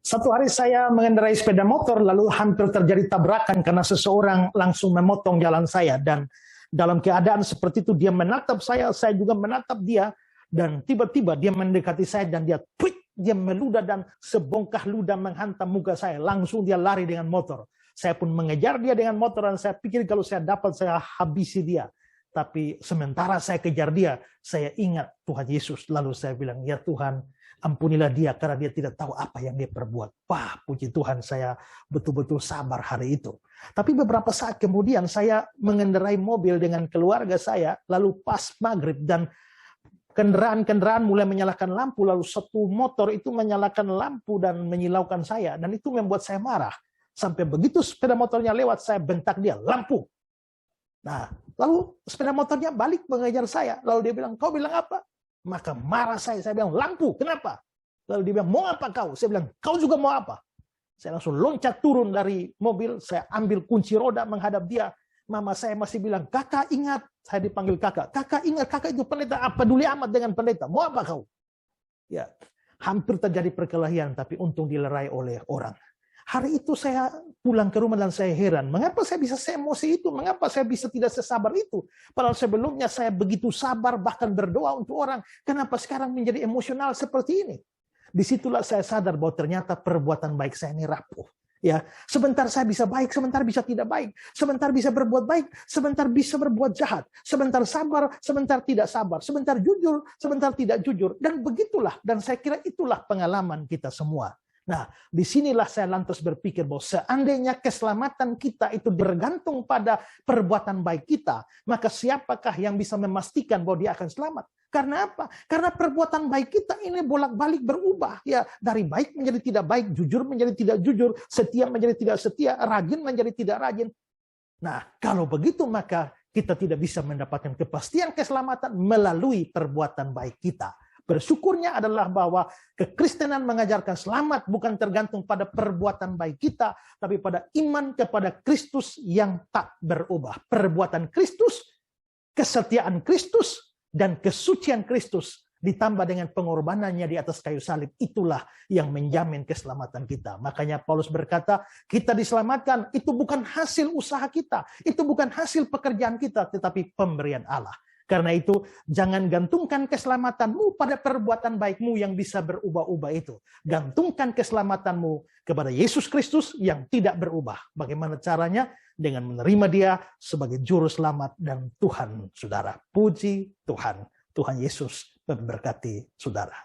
Satu hari saya mengendarai sepeda motor, lalu hampir terjadi tabrakan karena seseorang langsung memotong jalan saya. Dan dalam keadaan seperti itu, dia menatap saya juga menatap dia. Dan tiba-tiba dia mendekati saya dan dia dia meludah dan sebongkah ludah menghantam muka saya. Langsung dia lari dengan motor. Saya pun mengejar dia dengan motor dan saya pikir kalau saya dapat, saya habisi dia. Tapi sementara saya kejar dia, saya ingat Tuhan Yesus. Lalu saya bilang, ya Tuhan, ampunilah dia karena dia tidak tahu apa yang dia perbuat. Wah, puji Tuhan, saya betul-betul sabar hari itu. Tapi beberapa saat kemudian saya mengendarai mobil dengan keluarga saya, lalu pas maghrib dan kendaraan-kendaraan mulai menyalakan lampu, lalu satu motor itu menyalakan lampu dan menyilaukan saya. Dan itu membuat saya marah. Sampai begitu sepeda motornya lewat, saya bentak dia, lampu. Nah, lalu sepeda motornya balik mengejar saya. Lalu dia bilang, kau bilang apa? Maka marah saya bilang, lampu, kenapa? Lalu dia bilang, mau apa kau? Saya bilang, kau juga mau apa? Saya langsung loncat turun dari mobil, saya ambil kunci roda menghadap dia. Mama saya masih bilang, kakak ingat, saya dipanggil kakak. Kakak ingat, kakak itu pendeta, apa peduli amat dengan pendeta? Mau apa kau? Ya, hampir terjadi perkelahian, tapi untung dilerai oleh orang. Hari itu saya pulang ke rumah dan saya heran, mengapa saya bisa seemosi itu? Mengapa saya bisa tidak sesabar itu? Padahal sebelumnya saya begitu sabar, bahkan berdoa untuk orang. Kenapa sekarang menjadi emosional seperti ini? Disitulah saya sadar bahwa ternyata perbuatan baik saya ini rapuh. Ya, sebentar saya bisa baik, sebentar bisa tidak baik. Sebentar bisa berbuat baik, sebentar bisa berbuat jahat. Sebentar sabar, sebentar tidak sabar. Sebentar jujur, sebentar tidak jujur. Dan begitulah, dan saya kira itulah pengalaman kita semua. Nah, disinilah saya lantas berpikir bahwa seandainya keselamatan kita itu bergantung pada perbuatan baik kita, maka siapakah yang bisa memastikan bahwa dia akan selamat? Karena apa? Karena perbuatan baik kita ini bolak-balik berubah. Ya, dari baik menjadi tidak baik, jujur menjadi tidak jujur, setia menjadi tidak setia, rajin menjadi tidak rajin. Nah, kalau begitu maka kita tidak bisa mendapatkan kepastian keselamatan melalui perbuatan baik kita. Bersyukurnya adalah bahwa kekristenan mengajarkan selamat bukan tergantung pada perbuatan baik kita, tapi pada iman kepada Kristus yang tak berubah. Perbuatan Kristus, kesetiaan Kristus, dan kesucian Kristus ditambah dengan pengorbanannya di atas kayu salib. Itulah yang menjamin keselamatan kita. Makanya Paulus berkata, kita diselamatkan, itu bukan hasil usaha kita, itu bukan hasil pekerjaan kita, tetapi pemberian Allah. Karena itu, jangan gantungkan keselamatanmu pada perbuatan baikmu yang bisa berubah-ubah itu. Gantungkan keselamatanmu kepada Yesus Kristus yang tidak berubah. Bagaimana caranya? Dengan menerima Dia sebagai juru selamat dan Tuhan saudara. Puji Tuhan. Tuhan Yesus memberkati saudara.